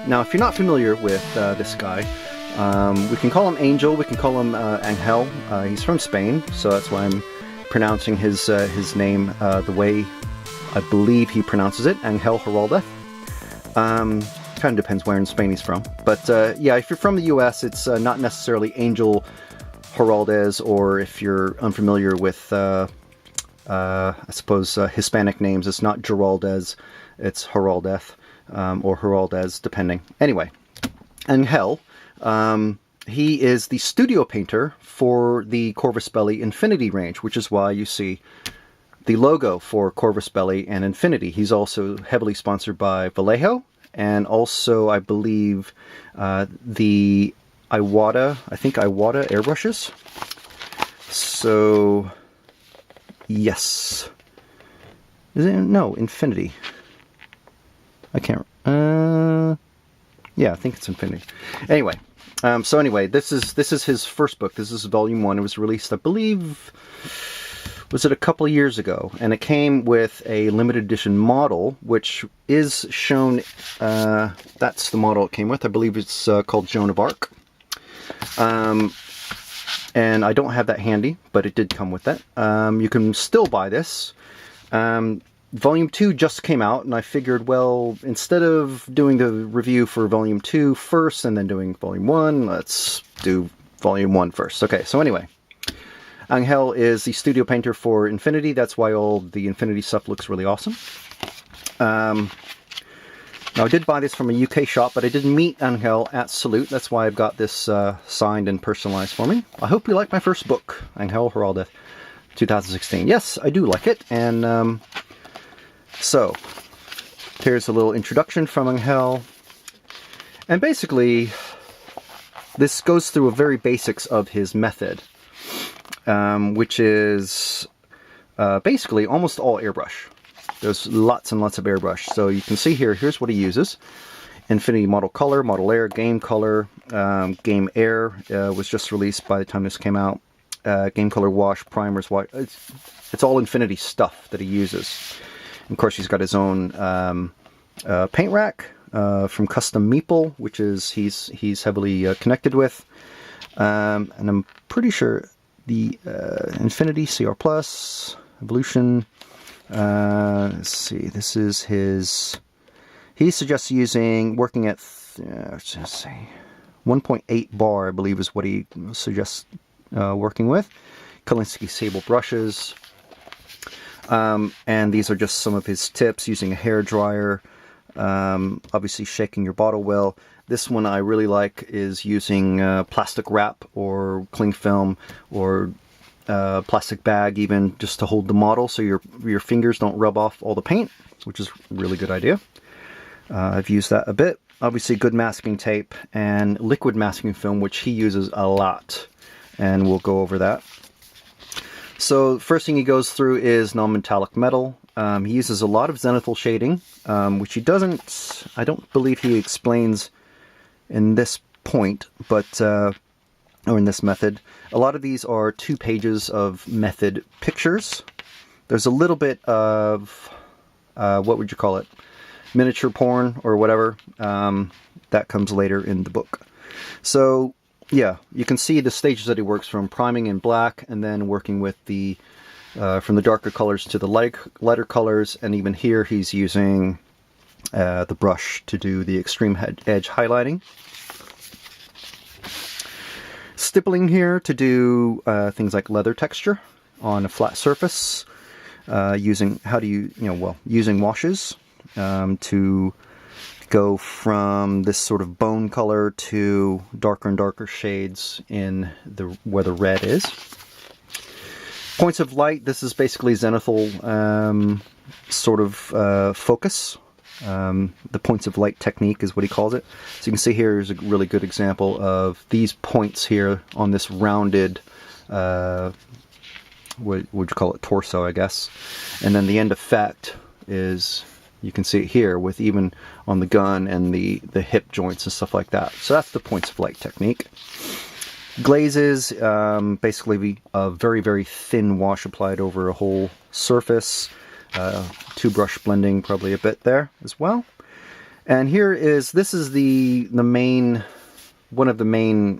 Now, if you're not familiar with this guy, we can call him Angel, we can call him Angel. He's from Spain, so that's why I'm pronouncing his name the way I believe he pronounces it, Angel Giraldez. Kind of depends where in Spain he's from. But yeah, if you're from the US, it's not necessarily Angel Giraldez, or if you're unfamiliar with, I suppose, Hispanic names, it's not Giraldez, it's Giraldez. Or Giraldez, depending. Anyway, Angel, he is the studio painter for the Corvus Belli Infinity range, which is why you see the logo for Corvus Belli and Infinity. He's also heavily sponsored by Vallejo, and also, I believe, the Iwata airbrushes. So, yes. Is it? No, Infinity. I can't, yeah, I think it's Infinity. Anyway, so anyway, this is his first book. This is volume 1. It was released, I believe, was it a couple of years ago? And it came with a limited edition model, which is shown, that's the model it came with. I believe it's called Joan of Arc. And I don't have that handy, but it did come with that. You can still buy this. Volume 2 just came out, and I figured, well, instead of doing the review for Volume 2 first and then doing Volume 1, let's do Volume 1 first. Okay, so anyway, Angel is the studio painter for Infinity. That's why all the Infinity stuff looks really awesome. Now, I did buy this from a UK shop, but I didn't meet Angel at Salute. That's why I've got this signed and personalized for me. I hope you like my first book, Angel Giraldez, 2016. Yes, I do like it, and so, here's a little introduction from Angel, and basically, this goes through a very basics of his method, which is basically almost all airbrush. There's lots and lots of airbrush. So you can see here, here's what he uses. Infinity Model Color, Model Air, Game Color, Game Air was just released by the time this came out. Game Color Wash, Primers, Wash. It's all Infinity stuff that he uses. Of course, he's got his own paint rack from Custom Meeple, which is he's heavily connected with, and I'm pretty sure the Infinity CR Plus Evolution. Let's see, this is his. He suggests working at let's just say 1.8 bar, I believe, is what he suggests working with. Kolinsky Sable brushes. And these are just some of his tips, using a hair dryer, obviously shaking your bottle well. This one I really like is using plastic wrap or cling film or plastic bag even, just to hold the model so your fingers don't rub off all the paint, which is a really good idea. I've used that a bit. Obviously good masking tape and liquid masking film, which he uses a lot, and we'll go over that. So the first thing he goes through is non-metallic metal. He uses a lot of zenithal shading, which he doesn't, I don't believe he explains in this point, but, or in this method. A lot of these are 2 pages of method pictures. There's a little bit of, what would you call it? Miniature porn or whatever. That comes later in the book. So, yeah, you can see the stages that he works from: priming in black, and then working with the from the darker colors to the lighter colors, and even here he's using the brush to do the extreme edge highlighting. Stippling here to do things like leather texture on a flat surface, using using washes to go from this sort of bone color to darker and darker shades in where the red is. Points of light, this is basically zenithal sort of focus. The points of light technique is what he calls it. So you can see here is a really good example of these points here on this rounded, what would you call it, torso, I guess. And then the end effect is You can see it here with even on the gun and the hip joints and stuff like that. So that's the points of light technique. Glazes, basically a very, very thin wash applied over a whole surface. Two brush blending probably a bit there as well. And this is the main, one of the main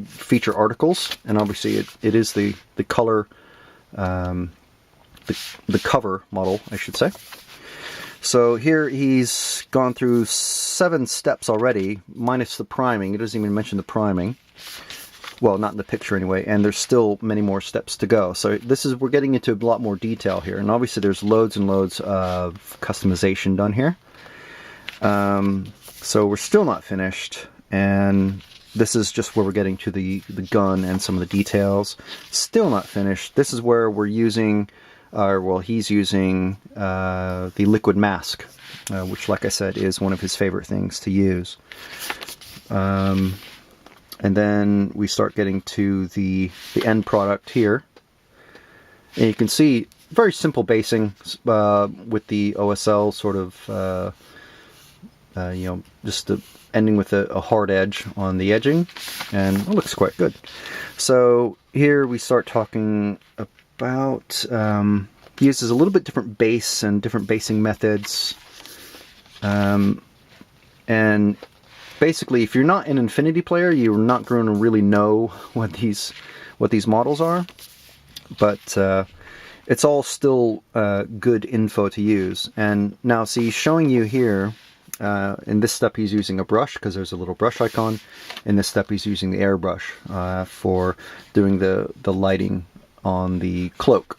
feature articles, and obviously it is the color, the cover model, I should say. So here he's gone through 7 steps already, minus the priming. It doesn't even mention the priming. Well, not in the picture anyway, and there's still many more steps to go. So we're getting into a lot more detail here, and obviously there's loads and loads of customization done here. So we're still not finished, and this is just where we're getting to the gun and some of the details. Still not finished. This is where we're using, he's using the liquid mask, which, like I said, is one of his favorite things to use. And then we start getting to the end product here. And you can see very simple basing with the OSL sort of, just ending with a hard edge on the edging, and it looks quite good. So here we start talking about, he uses a little bit different base and different basing methods. And basically, if you're not an Infinity player, you're not going to really know what these models are. But it's all still good info to use. And now, see, showing you here, in this step he's using a brush because there's a little brush icon. In this step he's using the airbrush for doing the lighting on the cloak.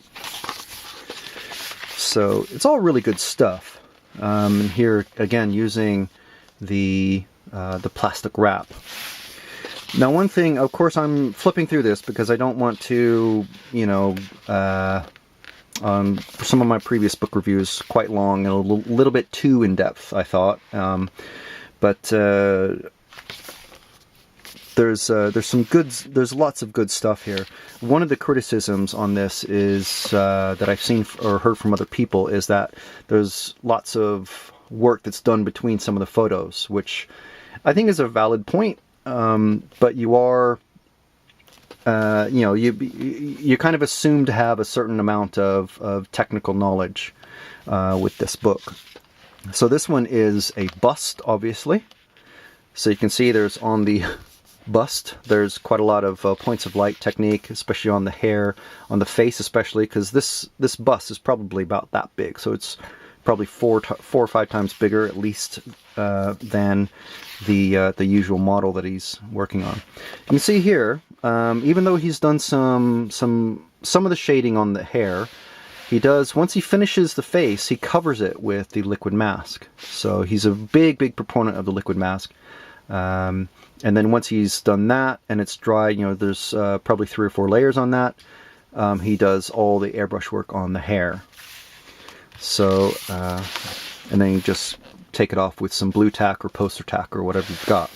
So it's all really good stuff. And here again using the plastic wrap. Now, one thing, of course, I'm flipping through this because I don't want to, some of my previous book reviews quite long and a little bit too in depth, I thought. But there's lots of good stuff here. One of the criticisms on this is that I've seen or heard from other people is that there's lots of work that's done between some of the photos, which I think is a valid point. But you are, you kind of assume to have a certain amount of technical knowledge with this book. So this one is a bust, obviously. So you can see there's on the bust, there's quite a lot of points of light technique, especially on the hair, on the face especially, because this bust is probably about that big. So it's probably four or five times bigger at least than the usual model that he's working on. You can see here, even though he's done some of the shading on the hair, he does, once he finishes the face, he covers it with the liquid mask. So he's a big proponent of the liquid mask. And then once he's done that and it's dry, there's probably 3 or 4 layers on that, he does all the airbrush work on the hair. So, and then you just take it off with some blue tack or poster tack or whatever you've got.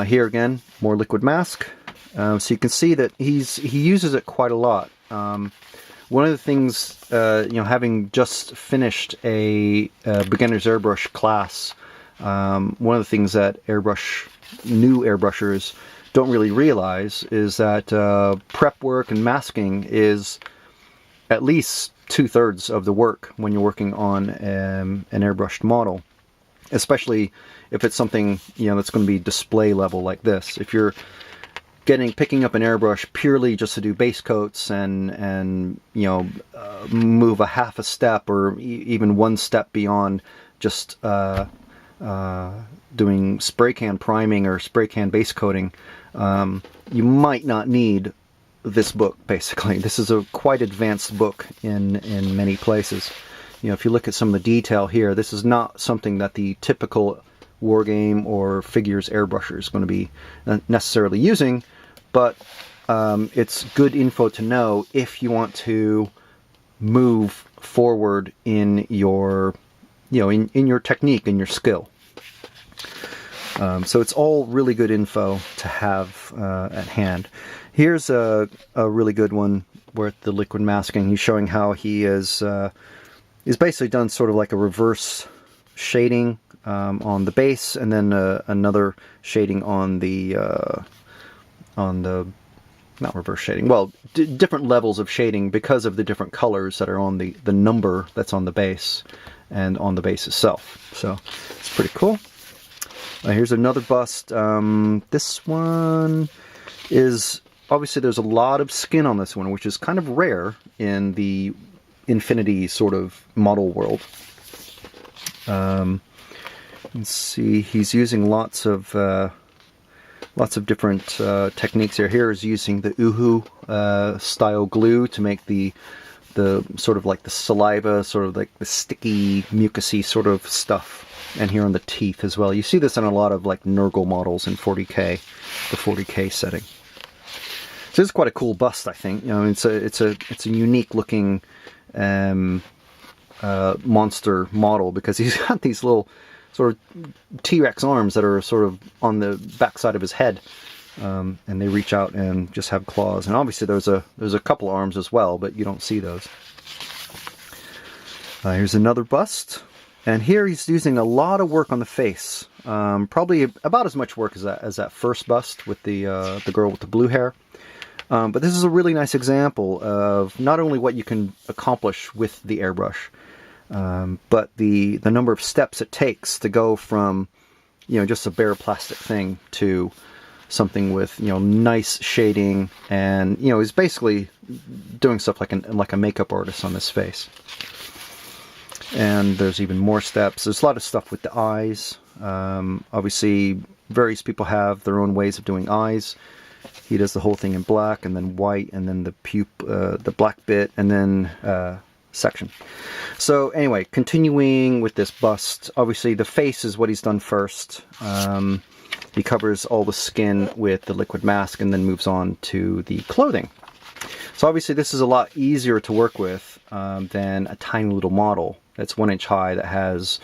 Here again, more liquid mask. So you can see that he uses it quite a lot. One of the things, having just finished a beginner's airbrush class, one of the things that new airbrushers don't really realize is that prep work and masking is at least 2/3 of the work when you're working on an airbrushed model, especially if it's something that's going to be display level like this. If you're picking up an airbrush purely just to do base coats and move a half a step or even 1 step beyond just doing spray can priming or spray can base coating, you might not need this book. Basically, this is a quite advanced book in many places. If you look at some of the detail here, this is not something that the typical wargame or figures airbrusher is going to be necessarily using, but it's good info to know if you want to move forward in your in your technique and your skill. So it's all really good info to have at hand. Here's a really good one with the liquid masking. He's showing how he is he's basically done sort of like a reverse shading on the base, and then another shading on the not reverse shading, well, different levels of shading because of the different colors that are on the number that's on the base and on the base itself. So it's pretty cool. Here's another bust. This one is, obviously there's a lot of skin on this one, which is kind of rare in the Infinity sort of model world. Let's see, he's using lots of different techniques here. Here is using the Uhu style glue to make the sort of like the saliva, sort of like the sticky, mucousy sort of stuff. And here on the teeth as well. You see this on a lot of like Nurgle models in 40K, the 40K setting. So this is quite a cool bust, I think. You know, it's a unique looking monster model, because he's got these little sort of T-Rex arms that are sort of on the backside of his head, and they reach out and just have claws. And obviously there's a couple arms as well, but you don't see those. Here's another bust, and here he's using a lot of work on the face. Probably about as much work as that first bust with the girl with the blue hair. But this is a really nice example of not only what you can accomplish with the airbrush, but the number of steps it takes to go from, you know, just a bare plastic thing to something with, you know, nice shading. And, you know, he's basically doing stuff like a makeup artist on this face. And there's even more steps. There's a lot of stuff with the eyes. Obviously, various people have their own ways of doing eyes. He does the whole thing in black, and then white, and then the black bit, and then section. So anyway, continuing with this bust, obviously the face is what he's done first. He covers all the skin with the liquid mask and then moves on to the clothing. So obviously this is a lot easier to work with than a tiny little model that's 1 inch high that has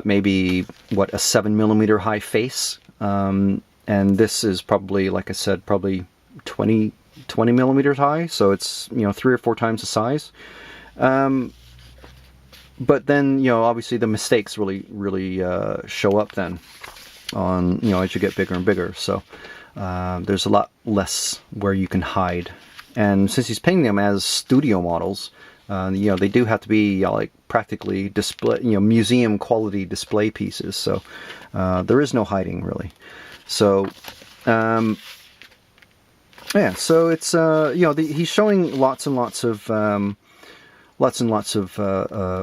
maybe a 7mm high face. And this is probably, like I said, probably 20 millimeters high, so it's, you know, 3 or 4 times the size. But then, you know, obviously the mistakes really show up then on, you know, as you get bigger and bigger. So there's a lot less where you can hide. And since he's painting them as studio models, you know, they do have to be like practically display, you know, museum quality display pieces. So there is no hiding really. So yeah, so it's you know, he's showing lots and lots of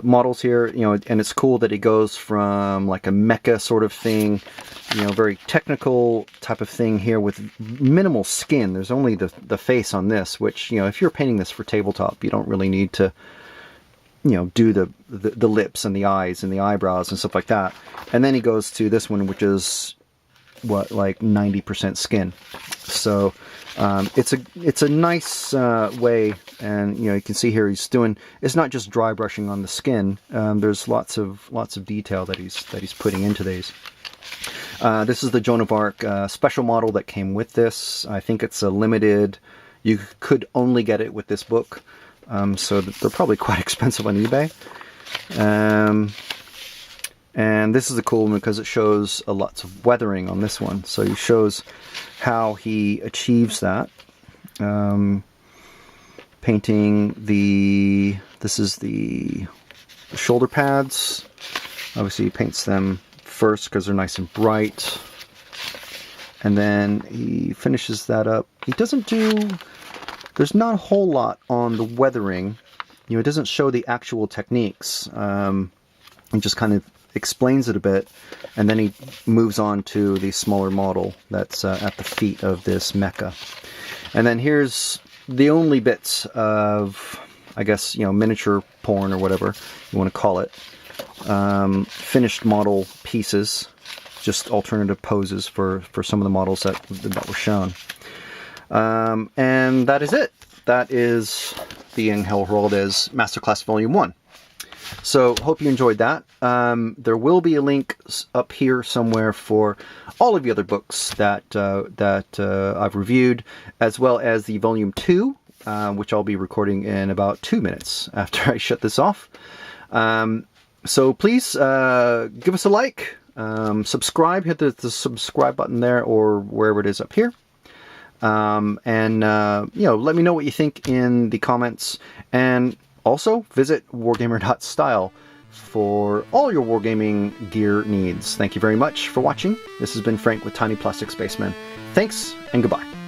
models here, you know, and it's cool that he goes from like a mecha sort of thing, you know, very technical type of thing here with minimal skin. There's only the face on this, which, you know, if you're painting this for tabletop, you don't really need to, you know, do the lips and the eyes and the eyebrows and stuff like that. And then he goes to this one, which is like 90% skin. So it's a nice way, and you know, you can see here he's doing, it's not just dry brushing on the skin. There's lots of detail that he's putting into these. This is the Joan of Arc special model that came with this. I think it's a limited. You could only get it with this book, so they're probably quite expensive on eBay. And this is a cool one because it shows lots of weathering on this one. So he shows how he achieves that. Painting this is the shoulder pads. Obviously he paints them first because they're nice and bright. And then he finishes that up. He doesn't there's not a whole lot on the weathering. You know, it doesn't show the actual techniques. It just kind of explains it a bit, and then he moves on to the smaller model that's at the feet of this mecha. And then here's the only bits of, I guess, you know, miniature porn or whatever you want to call it. Finished model pieces, just alternative poses for some of the models that were shown. And that is it. That is the Angel Giraldez Masterclass Volume 1. So, hope you enjoyed that. There will be a link up here somewhere for all of the other books that I've reviewed, as well as the Volume 2, which I'll be recording in about 2 minutes after I shut this off. So please give us a like, subscribe, hit the subscribe button there or wherever it is up here. And let me know what you think in the comments, and also visit wargamer.style for all your wargaming gear needs. Thank you very much for watching. This has been Frank with Tiny Plastic Spaceman. Thanks and goodbye.